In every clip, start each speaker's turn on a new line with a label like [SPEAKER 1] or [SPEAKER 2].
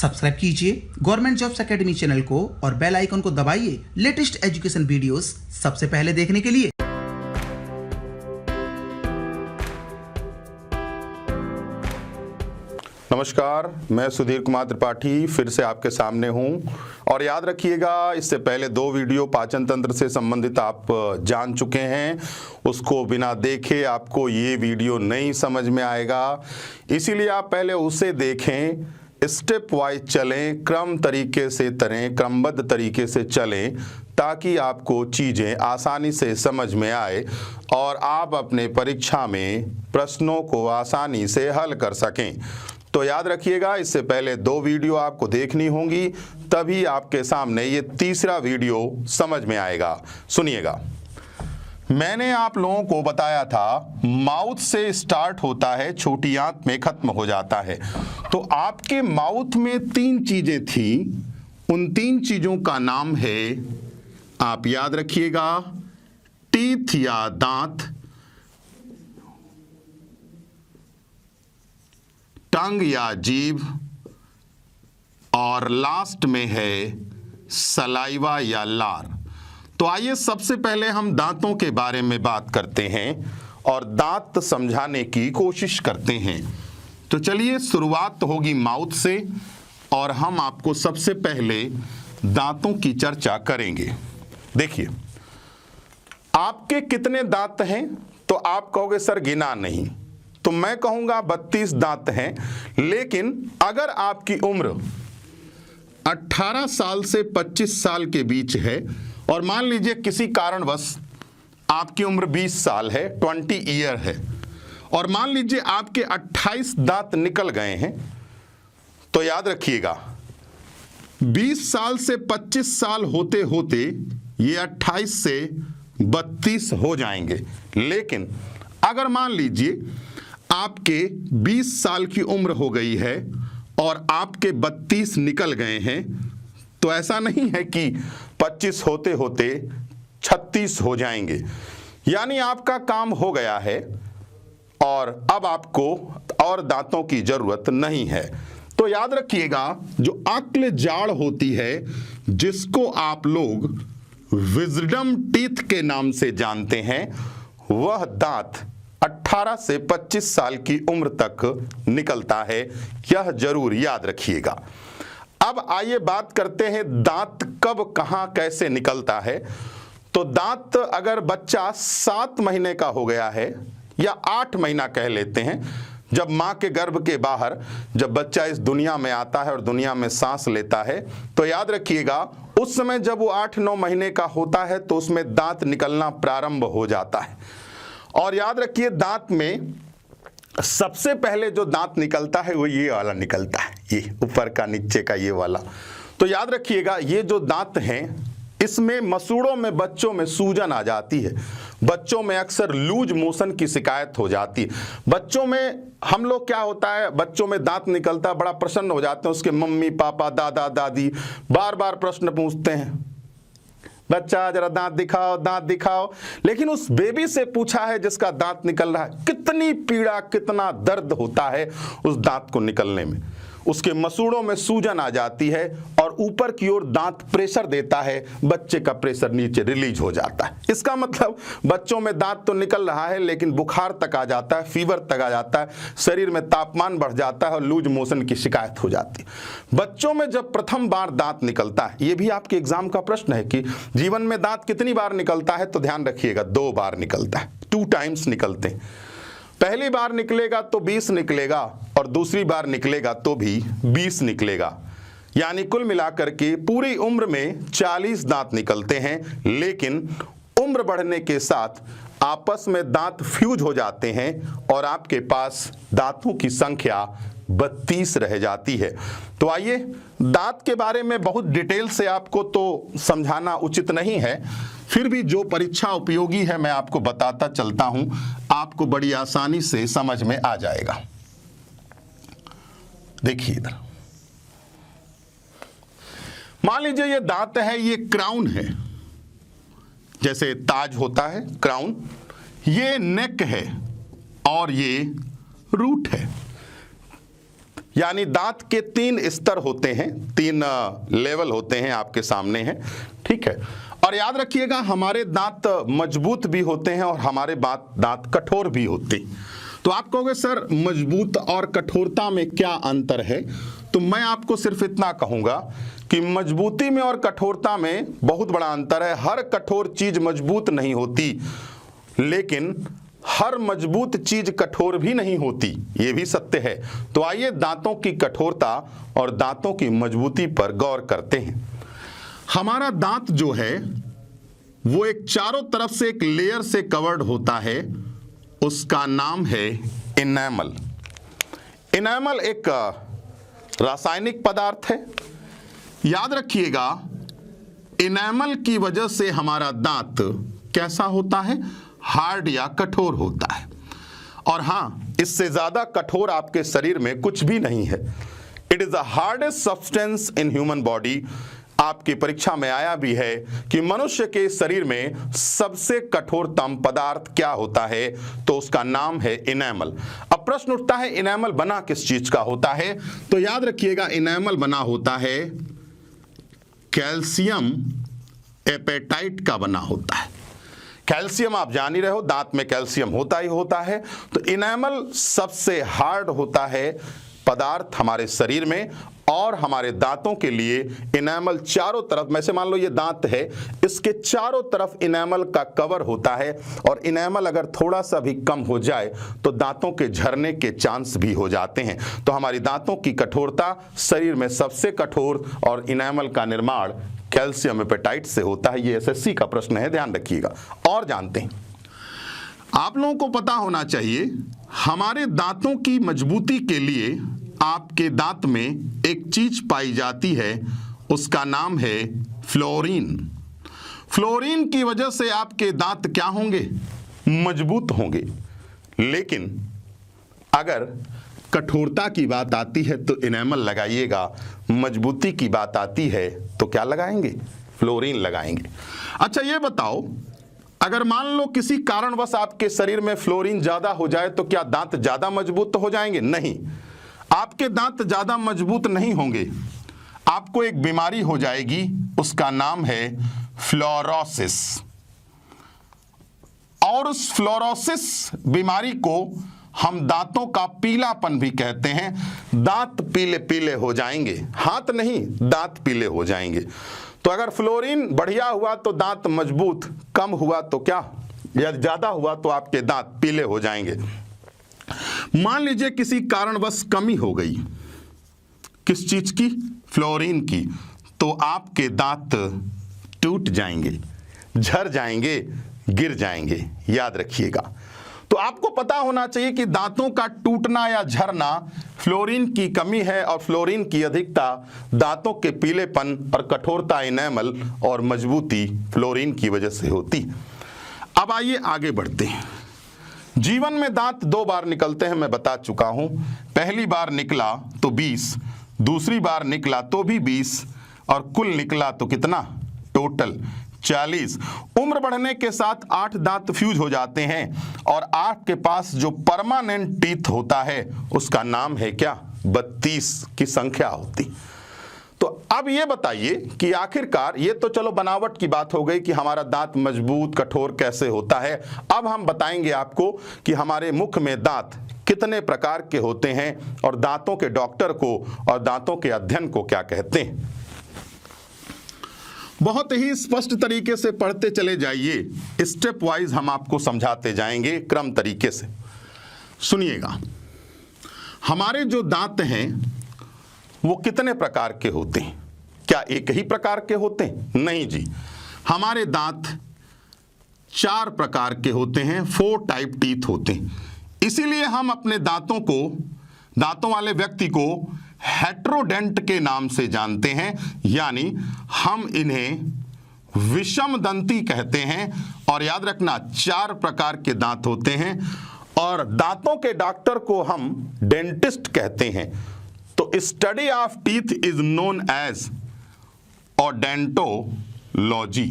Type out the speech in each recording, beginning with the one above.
[SPEAKER 1] Subscribe कीजिए government jobs academy channel को और बेल आइकन को दबाइए लेटेस्ट एजुकेशन वीडियोस सबसे पहले देखने के लिए।
[SPEAKER 2] नमस्कार, मैं सुधीर कुमार त्रिपाठी फिर से आपके सामने हूं और याद रखिएगा, इससे पहले 2 वीडियो पाचन तंत्र से संबंधित आप जान चुके हैं। उसको बिना देखे आपको ये वीडियो नहीं समझ में आएगा, इसीलिए आप पहले उसे देखें, स्टेप वाइज चलें, क्रम तरीके से तरें, क्रमबद्ध तरीके से चलें, ताकि आपको चीज़ें आसानी से समझ में आए और आप अपने परीक्षा में प्रश्नों को आसानी से हल कर सकें। तो याद रखिएगा, इससे पहले 2 वीडियो आपको देखनी होंगी, तभी आपके सामने ये तीसरा वीडियो समझ में आएगा। सुनिएगा, मैंने आप लोगों को बताया था माउथ से स्टार्ट होता है, छोटी आंत में खत्म हो जाता है। तो आपके माउथ में 3 चीजें थी, उन 3 चीजों का नाम है, आप याद रखिएगा, टीथ या दांत, टंग या जीभ, और लास्ट में है सलाइवा या लार। तो आइए सबसे पहले हम दांतों के बारे में बात करते हैं और दांत समझाने की कोशिश करते हैं। तो चलिए, शुरुआत होगी माउथ से और हम आपको सबसे पहले दांतों की चर्चा करेंगे। देखिए, आपके कितने दांत हैं? तो आप कहोगे सर गिना नहीं, तो मैं कहूंगा 32 दांत हैं। लेकिन अगर आपकी उम्र 18 साल से 25 साल के बीच है और मान लीजिए किसी कारणवश आपकी उम्र 20 साल है, 20 ईयर है, और मान लीजिए आपके 28 दांत निकल गए हैं, तो याद रखिएगा 20 साल से 25 साल होते होते ये 28 से 32 हो जाएंगे। लेकिन अगर मान लीजिए आपके 20 साल की उम्र हो गई है और आपके 32 निकल गए हैं, तो ऐसा नहीं है कि 25 होते होते 36 हो जाएंगे। यानी आपका काम हो गया है और अब आपको और दांतों की जरूरत नहीं है। तो याद रखिएगा, जो अक्ल जाड़ होती है, जिसको आप लोग विजडम टीथ के नाम से जानते हैं, वह दांत 18 से 25 साल की उम्र तक निकलता है। यह जरूर याद रखिएगा। अब आइए बात करते हैं दांत कब, कहां, कैसे निकलता है। तो दांत अगर बच्चा 7 महीने का हो गया है या 8 महीना कह लेते हैं, जब मां के गर्भ के बाहर जब बच्चा इस दुनिया में आता है और दुनिया में सांस लेता है, तो याद रखिएगा उस समय जब वो 8-9 महीने का होता है तो उसमें दांत निकलना प्रारंभ हो जाता है। और याद रखिए, दांत में सबसे पहले जो दांत निकलता है वो ये वाला निकलता है, ये ऊपर का, नीचे का, ये वाला। तो याद रखिएगा, ये जो दांत हैं, इसमें मसूड़ों में बच्चों में सूजन आ जाती है, बच्चों में अक्सर लूज मोशन की शिकायत हो जाती है। बच्चों में हम लोग क्या होता है, बच्चों में दांत निकलता है, बड़ा प्रसन्न हो जाते हैं, उसके मम्मी पापा दादा दादी बार बार प्रश्न पूछते हैं, बच्चा जरा दांत दिखाओ, दांत दिखाओ। लेकिन उस बेबी से पूछा है जिसका दांत निकल रहा है, कितनी पीड़ा, कितना दर्द होता है उस दांत को निकलने में। उसके मसूड़ों में सूजन आ जाती है और ऊपर की ओर दांत प्रेशर देता है, बच्चे का प्रेशर नीचे रिलीज हो जाता है। इसका मतलब बच्चों में दांत तो निकल रहा है, लेकिन बुखार तक आ जाता है, फीवर तक आ जाता है, शरीर में तापमान बढ़ जाता है और लूज मोशन की शिकायत हो जाती है। बच्चों में जब प्रथम बार दांत निकलता है, ये भी आपके एग्जाम का प्रश्न है कि जीवन में दांत कितनी बार निकलता है, तो ध्यान रखिएगा 2 बार निकलता है, 2 टाइम्स निकलते हैं। पहली बार निकलेगा तो 20 निकलेगा और दूसरी बार निकलेगा तो भी 20 निकलेगा। यानी कुल मिलाकर के पूरी उम्र में 40 दांत निकलते हैं। लेकिन उम्र बढ़ने के साथ आपस में दांत फ्यूज हो जाते हैं और आपके पास दांतों की संख्या 32 रह जाती है। तो आइए, दांत के बारे में बहुत डिटेल से आपको तो समझाना उचित नहीं है, फिर भी जो परीक्षा उपयोगी है मैं आपको बताता चलता हूं, आपको बड़ी आसानी से समझ में आ जाएगा। देखिए इधर, मान लीजिए ये दांत है, ये क्राउन है, जैसे ताज होता है क्राउन, ये, ये नेक है और ये रूट है। यानी दांत के 3 स्तर होते हैं, 3 लेवल होते हैं, आपके सामने हैं, ठीक है। और याद रखिएगा हमारे दांत मजबूत भी होते हैं और हमारे दांत कठोर भी होते हैं। तो आप कहोगे सर मजबूत और कठोरता में क्या अंतर है? तो मैं आपको सिर्फ इतना कहूंगा कि मजबूती में और कठोरता में बहुत बड़ा अंतर है। हर कठोर चीज मजबूत नहीं होती, लेकिन हर मजबूत चीज कठोर भी नहीं होती, ये भी सत्य है। तो आइए दांतों की कठोरता और दांतों की मजबूती पर गौर करते हैं। हमारा दांत जो है वो एक चारों तरफ से एक लेयर से कवर्ड होता है, उसका नाम है इनेमल। इनेमल एक रासायनिक पदार्थ है। याद रखिएगा इनेमल की वजह से हमारा दांत कैसा होता है? हार्ड या कठोर होता है। और हां, इससे ज्यादा कठोर आपके शरीर में कुछ भी नहीं है। It is the hardest substance in human body. आपकी परीक्षा में आया भी है कि मनुष्य के शरीर में सबसे कठोरतम पदार्थ क्या होता है, तो उसका नाम है इनेमल। अब प्रश्न उठता है इनेमल बना किस चीज का होता है? तो याद रखिएगा इनेमल बना होता है कैल्शियम एपेटाइट का बना होता है। कैल्शियम आप जान ही रहे हो, दांत में कैल्शियम होता ही होता है। तो इनेमल सबसे हार्ड होता है पदार्थ हमारे शरीर में, और हमारे दांतों के लिए इनेमल चारों तरफ, वैसे मान लो ये दांत है, इसके चारों तरफ इनेमल का कवर होता है। और इनेमल अगर थोड़ा सा भी कम हो जाए तो दांतों के झरने के चांस भी हो जाते हैं। तो हमारी दांतों की कठोरता शरीर में सबसे कठोर और इनेमल का निर्माण कैल्शियम एपेटाइट से होता है। ये एसएससी का प्रश्न है, ध्यान रखिएगा। और जानते हैं, आप लोगों को पता होना चाहिए हमारे दांतों की मजबूती के लिए आपके दांत में एक चीज पाई जाती है, उसका नाम है फ्लोरीन। फ्लोरीन की वजह से आपके दांत क्या होंगे? मजबूत होंगे। लेकिन अगर कठोरता की बात आती है तो इनेमल लगाइएगा, मजबूती की बात आती है तो क्या लगाएंगे? फ्लोरीन लगाएंगे। अच्छा ये बताओ, अगर मान लो किसी कारणवश आपके शरीर में फ्लोरीन ज्यादा हो जाए तो क्या दांत ज्यादा मजबूत हो जाएंगे? नहीं, आपके दांत ज्यादा मजबूत नहीं होंगे। आपको एक बीमारी हो जाएगी, उसका नाम है फ्लोरोसिस। और उस फ्लोरोसिस बीमारी को हम दांतों का पीलापन भी कहते हैं। दांत पीले पीले हो जाएंगे, हाथ नहीं, दांत पीले हो जाएंगे। तो अगर फ्लोरीन बढ़िया हुआ तो दांत मजबूत, कम हुआ तो क्या, या ज्यादा हुआ तो आपके दांत पीले हो जाएंगे। मान लीजिए किसी कारणवश कमी हो गई, किस चीज की? फ्लोरीन की, तो आपके दांत टूट जाएंगे, झड़ जाएंगे, गिर जाएंगे। याद रखिएगा। तो आपको पता होना चाहिए कि दांतों का टूटना या झरना फ्लोरीन की कमी है, और फ्लोरीन की अधिकता दांतों के पीलेपन और कठोरता इनेमल और मजबूती फ्लोरीन की वजह से होती। अब आइए आगे बढ़ते हैं। जीवन में दांत 2 बार निकलते हैं, मैं बता चुका हूं। पहली बार निकला तो 20, दूसरी बार निकला तो भी 20, और कुल निकला तो कितना? टोटल 40। उम्र बढ़ने के साथ 8 दांत फ्यूज हो जाते हैं, और आपके पास जो परमानेंट टीथ होता है उसका नाम है क्या? 32 की संख्या होती। तो अब ये बताइए कि आखिरकार, ये तो चलो बनावट की बात हो गई कि हमारा दांत मजबूत कठोर कैसे होता है। अब हम बताएंगे आपको कि हमारे मुख में दांत कितने प्रकार के होते हैं, और दांतों के डॉक्टर को और दांतों के अध्ययन को क्या कहते हैं। बहुत ही स्पष्ट तरीके से पढ़ते चले जाइए, स्टेप वाइज हम आपको समझाते जाएंगे क्रम तरीके से। सुनिएगा, हमारे जो दांत हैं वो कितने प्रकार के होते हैं? क्या एक ही प्रकार के होते हैं? नहीं जी, हमारे दांत 4 प्रकार के होते हैं, 4 टाइप टीथ होते हैं। इसीलिए हम अपने दांतों को, दांतों वाले व्यक्ति को हेट्रोडेंट के नाम से जानते हैं, यानी हम इन्हें विषम दंती कहते हैं। और याद रखना 4 प्रकार के दांत होते हैं, और दांतों के डॉक्टर को हम डेंटिस्ट कहते हैं। तो study of teeth is known as odontology.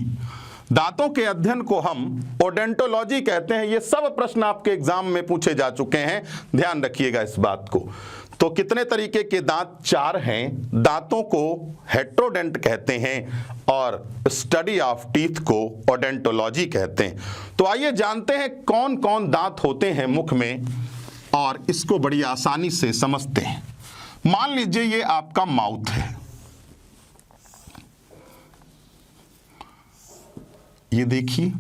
[SPEAKER 2] दांतों के अध्ययन को हम ओडेंटोलॉजी कहते हैं। ये सब प्रश्न आपके एग्जाम में पूछे जा चुके हैं, ध्यान रखिएगा इस बात को। तो कितने तरीके के दांत? 4 हैं। दांतों को हेट्रोडेंट कहते हैं और स्टडी ऑफ टीथ को ओडेंटोलॉजी कहते हैं। तो आइए जानते हैं कौन कौन दांत होते हैं मुख में और इसको बड़ी आसानी से समझते हैं। मान लीजिए ये आपका माउथ है, ये देखिए।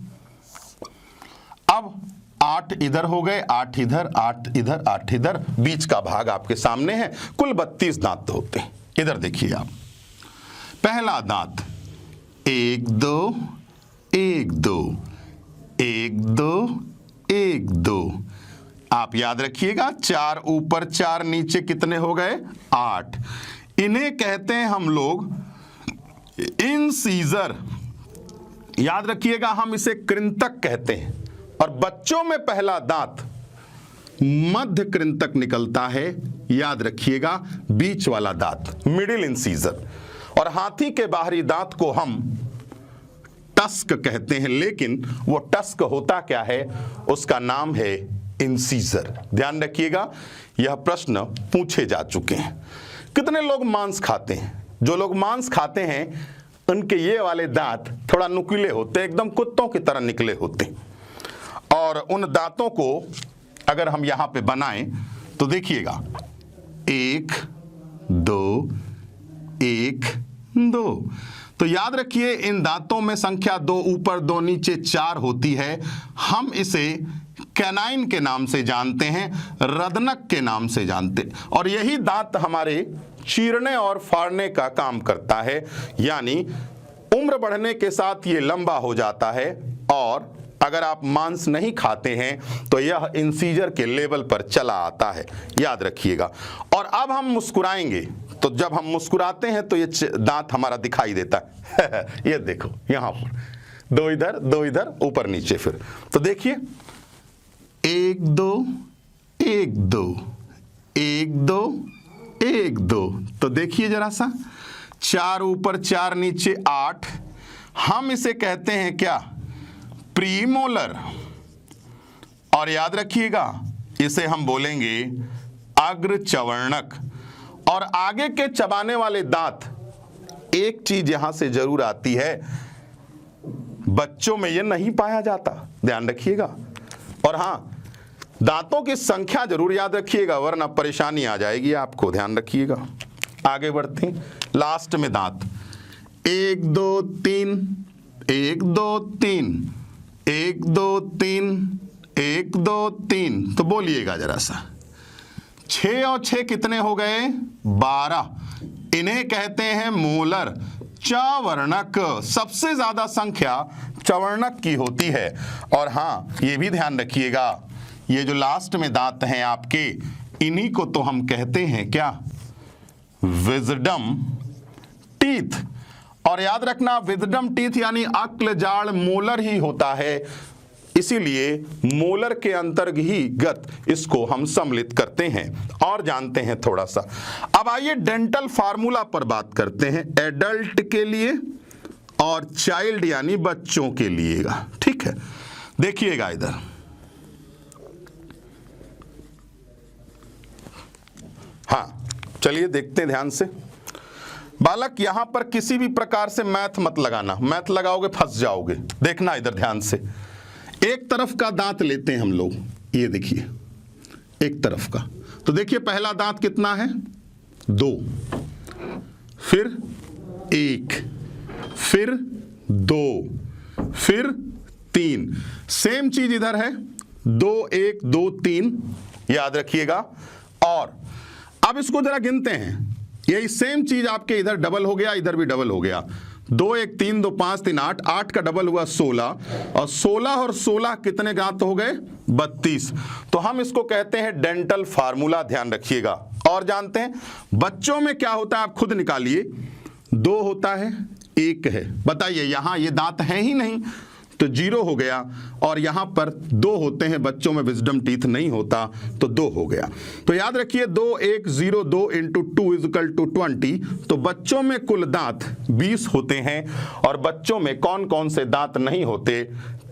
[SPEAKER 2] अब 8 इधर हो गए, 8 इधर, 8 इधर, 8 इधर, बीच का भाग आपके सामने है। कुल 32 दांत होते हैं। इधर देखिए आप, पहला दांत 1 2 1 2 1 2 1 2। आप याद रखिएगा 4 ऊपर 4 नीचे कितने हो गए? 8। इन्हें कहते हैं हम लोग इंसीजर। याद रखिएगा हम इसे कृंतक कहते हैं। और बच्चों में पहला दांत मध्य कृंतक निकलता है। याद रखिएगा बीच वाला दांत मिडिल इंसीजर। और हाथी के बाहरी दांत को हम टस्क कहते हैं, लेकिन वो टस्क होता क्या है? उसका नाम है इंसीजर। ध्यान रखिएगा यह प्रश्न पूछे जा चुके हैं। कितने लोग मांस खाते हैं? जो लोग मांस खाते हैं उनके ये वाले दांत थोड़ा नुकीले होते हैं, एकदम कुत्तों की तरह निकले होते हैं। और उन दांतों को अगर हम यहां पे बनाएं तो देखिएगा 1 2 1 2। तो याद रखिए इन दांतों में संख्या 2 ऊपर 2 नीचे 4 होती है। हम इसे कैनाइन के नाम से जानते हैं, रदनक के नाम से जानते हैं। और यही दांत हमारे चीरने और फाड़ने का काम करता है। यानी उम्र बढ़ने के साथ ये लंबा हो जाता है और अगर आप मांस नहीं खाते हैं तो यह इंसीजर के लेवल पर चला आता है। याद रखिएगा। और अब हम मुस्कुराएंगे तो जब हम मुस्कुराते हैं तो ये दांत हमारा दिखाई देता है। ये देखो यहां पर 2 इधर 2 इधर, ऊपर नीचे। फिर तो देखिए 1 2 1 2 1 2 1 2। तो देखिए जरा सा 4 ऊपर 4 नीचे 8। हम इसे कहते हैं क्या? प्रीमोलर। और याद रखिएगा इसे हम बोलेंगे अग्र चवर्णक। और आगे के चबाने वाले दांत, एक चीज यहां से जरूर आती है, बच्चों में यह नहीं पाया जाता। ध्यान रखिएगा। और हां, दांतों की संख्या जरूर याद रखिएगा वरना परेशानी आ जाएगी आपको। ध्यान रखिएगा। आगे बढ़ते हैं। लास्ट में दांत 1 2 3 1 2 3 1 2 3 1 2 3। तो बोलिएगा जरा सा 6 और 6 कितने हो गए? 12। इन्हें कहते हैं मोलर। चवर्णक। सबसे ज्यादा संख्या चवर्णक की होती है। और हां ये भी ध्यान रखिएगा ये जो लास्ट में दांत हैं आपके, इन्हीं को तो हम कहते हैं क्या? Wisdom teeth. और याद रखना विजडम टीथ यानी अक्ल जाड़ मोलर ही होता है, इसीलिए मोलर के अंतर्गत इसको हम सम्मिलित करते हैं और जानते हैं थोड़ा सा। अब आइए डेंटल फार्मूला पर बात करते हैं, एडल्ट के लिए और चाइल्ड यानी बच्चों के लिए। ठीक है, देखिएगा इधर हाँ, चलिए देखते हैं ध्यान से। बालक यहां पर किसी भी प्रकार से मैथ मत लगाना, मैथ लगाओगे फंस जाओगे। देखना इधर ध्यान से। एक तरफ का दांत लेते हैं हम लोग, ये देखिए एक तरफ का। तो देखिए पहला दांत कितना है? 2, फिर 1, फिर 2, फिर 3। सेम चीज इधर है 2 1 2 3। याद रखिएगा। और अब इसको जरा गिनते हैं। यही सेम चीज आपके इधर डबल हो गया, इधर भी डबल हो गया। 2 1 3 2 5 3 8, 8 का डबल हुआ 16। और 16 और 16 कितने दांत हो गए? 32। तो हम इसको कहते हैं डेंटल फार्मूला। ध्यान रखिएगा। और जानते हैं बच्चों में क्या होता है, आप खुद निकालिए। 2 होता है, 1 है। बताइए यहां ये दांत है ही नहीं तो 0 हो गया। और यहां पर 2 होते हैं, बच्चों में विजडम टीथ नहीं होता तो 2 हो गया। तो याद रखिए 2 1 0 2 × 2 = 20। तो बच्चों में कुल दांत 20 होते हैं। और बच्चों में कौन कौन से दांत नहीं होते?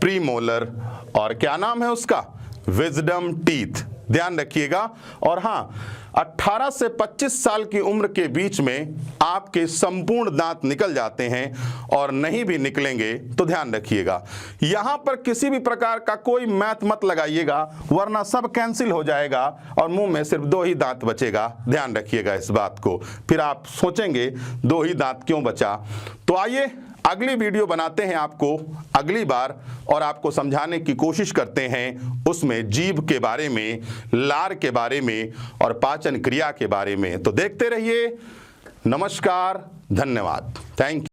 [SPEAKER 2] प्रीमोलर और क्या नाम है उसका? Wisdom teeth. ध्यान रखिएगा। और हाँ, 18 से 25 साल की उम्र के बीच में आपके संपूर्ण दांत निकल जाते हैं, और नहीं भी निकलेंगे तो ध्यान रखिएगा यहां पर किसी भी प्रकार का कोई मैथ मत लगाइएगा, वरना सब कैंसिल हो जाएगा और मुंह में सिर्फ 2 ही दांत बचेगा। ध्यान रखिएगा इस बात को, फिर आप सोचेंगे 2 ही दांत क्यों बचा। तो आइए अगली वीडियो बनाते हैं आपको अगली बार, और आपको समझाने की कोशिश करते हैं उसमें जीभ के बारे में, लार के बारे में और पाचन क्रिया के बारे में। तो देखते रहिए। नमस्कार, धन्यवाद, थैंक यू।